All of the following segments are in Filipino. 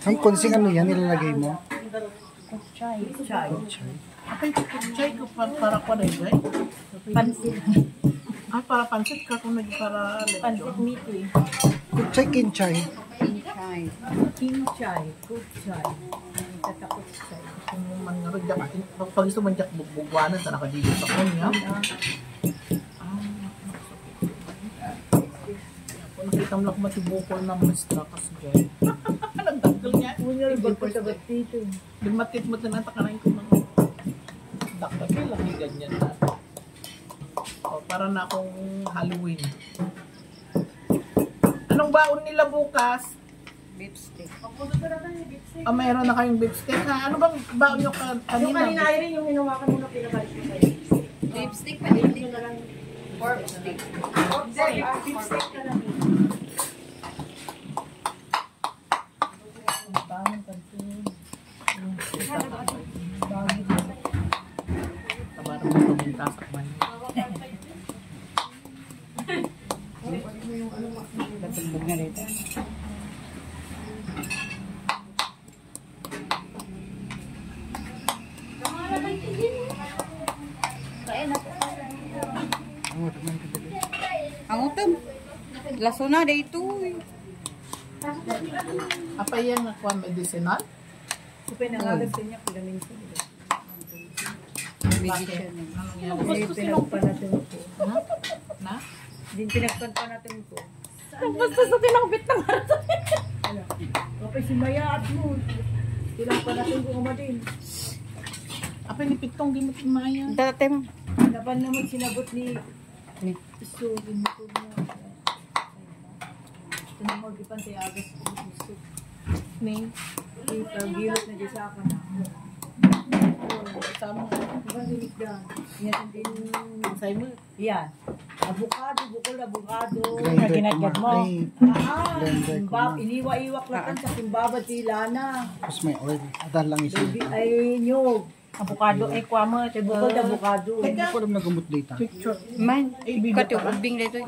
Ang konsing ano yan, nilalagay mo? Kutsay. Apay kutsay ko para ko na yun. Pansit. Ah, para pansit ka kung para Pansit meat eh. Kutsay, kinchay. Kinchay. Kutsay. Tatakutsay. kung man nga rin, pag gusto man diyak bugbugwanan, sa nakadilip sa kanya. Kung nakita mo lang kung matibukol na mastra kasi dyan. Nagdagdal niya. Ibang ko sa batito. Dumatit mo na natakanayin ko mga dakdak na lang yung ganyan na. O, para na akong Halloween. Anong baon nila bukas? Beef steak. Ah, mayroon na kayong beef steak ha? Ano bang baon nyo kanina? Yung kanina ay yung hinawakan mo na pinabalik ko sa'yo. Beef steak, panitig na lang. Pork steak. Beef steak ka lang. Bangon kantin. Tabarang mo pagmintasak man. Natulog na rito. Ang utom. Laso na dito. Apa yan nakuha medicinal? Kupay na nga sa niya, pilamin ko. Medicine. Hindi pinagpan natin ko. Na? Hindi pinagpan pa natin ko. Basta sa tinakbit ng harto. Ano? Kapag si Maya at mo. Pinagpan natin ko kamadin. Apa ni pitong di mo timaya? Datem. Dapan naman sinabot ni Ni. Iso. Ginito mo. Tinamag ipan tayo agas ko. Iso. Ni? Gilot na dyan sa akin. Sama. Ibang dinig dyan. Yan din. Simon. Yan. Avocado, bukol avocado. Grinder Ginagad ko mo. ma. Ay, Blender ko na. Iniwa-iwak lang sa timbabad sila na. Tapos may oil. Adal lang isa. Baby ay nyog. Avocado ay kwama. Bukol na avocado. Hindi ko alam nagamot dito. Picture. Man. Kati ubing dito.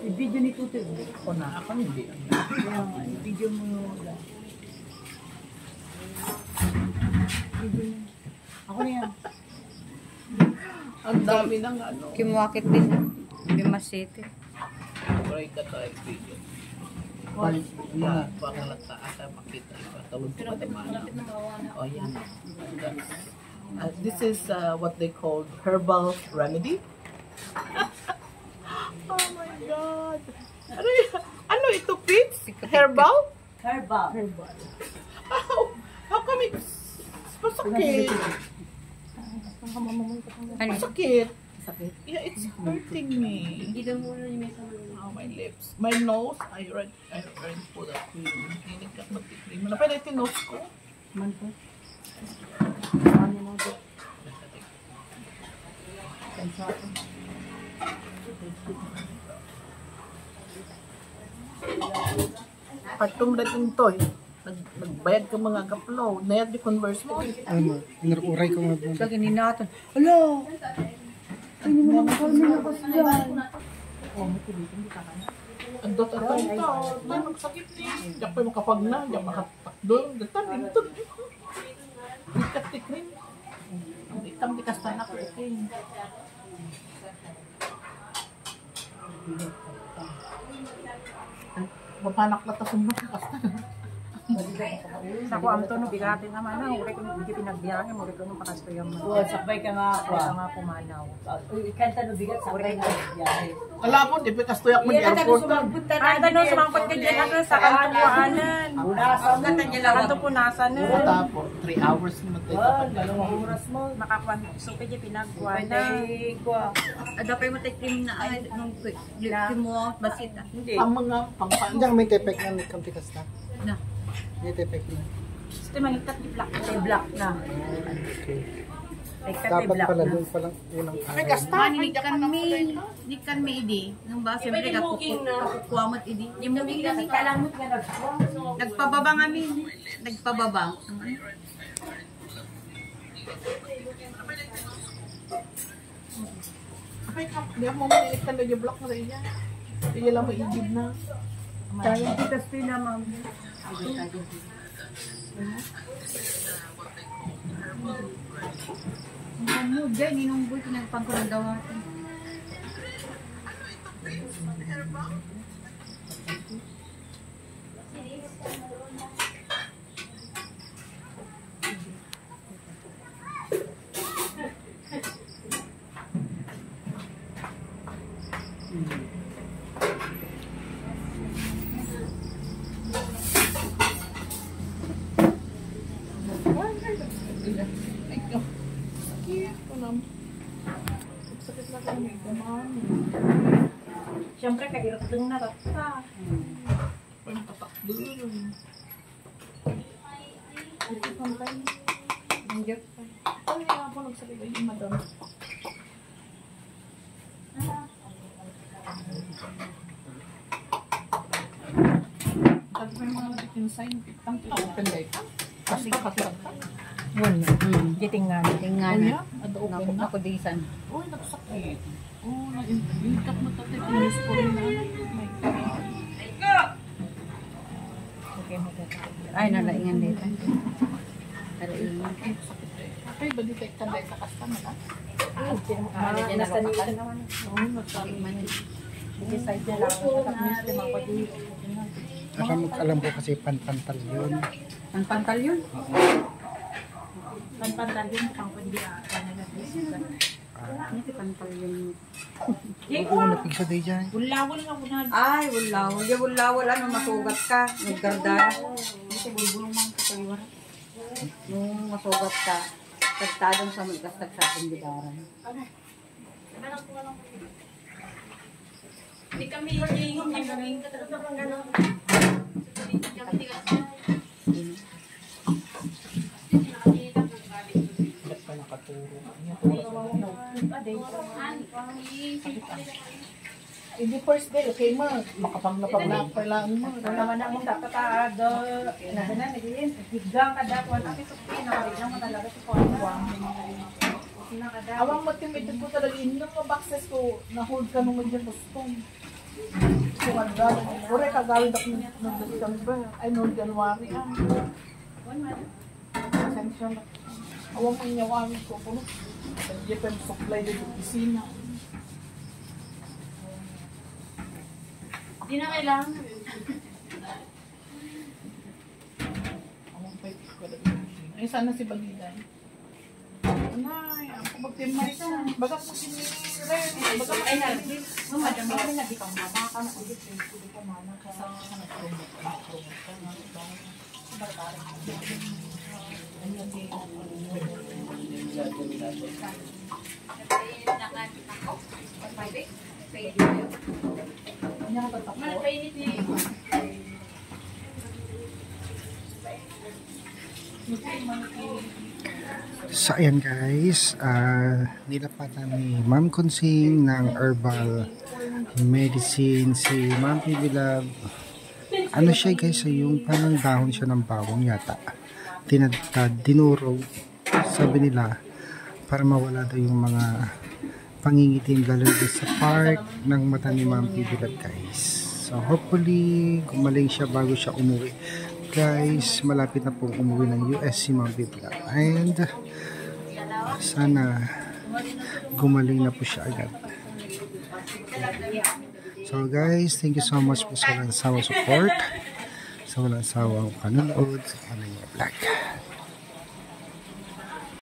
I-video ni Tutoy. Ako na. Ako hindi. Kaya nga, i-video mo yung video mo. Ako na yan. Ang dami ng ano. Kimuakit din. Bimas City. Try ka tayo video. Balik. Yeah, baka lang sa ata makita. Tawag ko ka naman. Oh, yan. This is what they call herbal remedy. Oh my God. Ano ito, Pete? Herbal? Herbal. How come it's masakit? Ano? Masakit. Yeah, it's hurting me. Oh, my lips. My nose, I already put a cream. Hindi ka mag-cream. Ano pa na ito nose ko? Man po. Ano mo po? Patung dating to eh. Nagbayad ka mga kaplo. Nayad di converse mo. Ano, inuray ko nga. Sa kininaton. Hello! Ay, hindi mo naman kami nakas dyan. Ang dot at ang tao. Ay, magsakit eh. Diyak pa makapag na. Diyak makatakdo. Datan, dito. Ikat di cream. Ang itam di kastan ako. Okay. Mapanak na tasong makakastan. Sa ko ang tono bigatin naman na. Uri ko hindi pinagbiyahe. Uri ko nung pakastoyan mo. Oo, sakbay ka nga ako. Kaya nga pumanaw. Ikanta no bigat, sakbay ka. Wala po, di pa kastoyak mo di airport. Ang tanong sumangkot ka dyan ako sa kantuanan. Punasan mo. Kanto punasan na. Tapo, 3 hours naman tayo. Dalawang oras mo. Makakuan. So kaya pinagkuan na. Pwede ko. Adapay mo tayo cream na ay nung cream mo basita. Hindi. Ang mga pangpang. Diyan may tepek na may kamtikas na. Na. May tepek na. Gusto malikat di black. Ay, black na. Okay. Ay, katay Dapat black pala na. doon palang unang Ay, araw. kasta. Ni kan me idi. Nung ba siyempre kakukuamat idi. Yung mo bigla Kasi kalamot nga nagsuwa. nagpababa kami. Nagpababa. Ay, di ako mamalikan na yung block na rin yan. Hindi lang maigib na. Kaya kita sila, ma'am. Ang mood dyan, inunggoy, pinagpang ko ng daw natin. Sakit na kami. Kumami. Siyempre, kahirap din na rata. Pagpatakdo. Ito pang kayo. Ang gap pa. Ay, nga ako nagsakit ay yung madam. Sabi ko yung mga nabitin sign. Open day ka. Kasi kakatag ka. Yun. Gitingan. Tingnan Oh, na. yeah? Ada open na. Nakudisan. Uy, nagsakit. Oh, na-inkap mo tatay. Pinis ko rin na. My God. Okay, Ay, nalaingan dito. Nalaingan. Ay, sakit eh. Ay, ba di tayo kanday sa kasta na ka? nasa nito naman. Oo, nagsabi man eh. Hindi side na lang. Tapos naman ko di. Alam ko kasi panpantal yun. Ang pantal yun. Panpantal yun, pang pwede ata na nag-isipan. Ano si pantal yun? Oo, napigsa day dyan. Ulawal na ko na. Ay, wulawal. Di wulawal. Ano, masugat ka. Nagdardara. Kasi bulbulong man ka kayo. Nung masugat ka, tagtadong sa magkastag sa ating bidaran. Hindi kami hingong niya gawin ka talaga pang gano'n. Ba't ka nakaturo? Hindi first day, okay mo. Makapaglapag na kailangan mo. Ito naman ang mong tatataado. Nagana, nagilin. Higang ka dapat. Ang isuki, nakalilang mo talaga sa kuwang. Awang motivated ko talaga yun. Nung mabakses ko, na-hold ka nung medyo gustong. So, magdala. Ure, kagawin ako ng December. Ay, no, January. Pasensya na. Awang mo inyawangin ko. Puno. Hindi pa yung supply din yung pisina. Hindi na kailangan. Awang pa yung ay, sana si Baliday. Anay, ako magtimay ka. Bagak mo si Ren. Bagak mo Ay, nalagay. nung madam kami na di kang mama ka na ulit. Hindi ka mana ka. Sa nag-promote ka. Nag-promote ka. Barbaran. Kanya ka tatakbo. Malpainit ni. So ayan guys, nilapatan ni Ma'am Consing ng herbal medicine si Ma'am Pibilab. Ano siya guys, yung parang dahon siya ng bawang yata. Tinadtad, dinurog, sabi nila, para mawala daw yung mga pangingitim lalo sa part ng mata ni Ma'am Pibilab guys. So hopefully gumaling siya bago siya umuwi. Guys, malapit na pong umuwi ng US si Ma'am Pibilab. And sana gumaling na po siya agad. So guys, thank you so much po sa walang sawang support, sa walang sawang panonood sa aming vlog.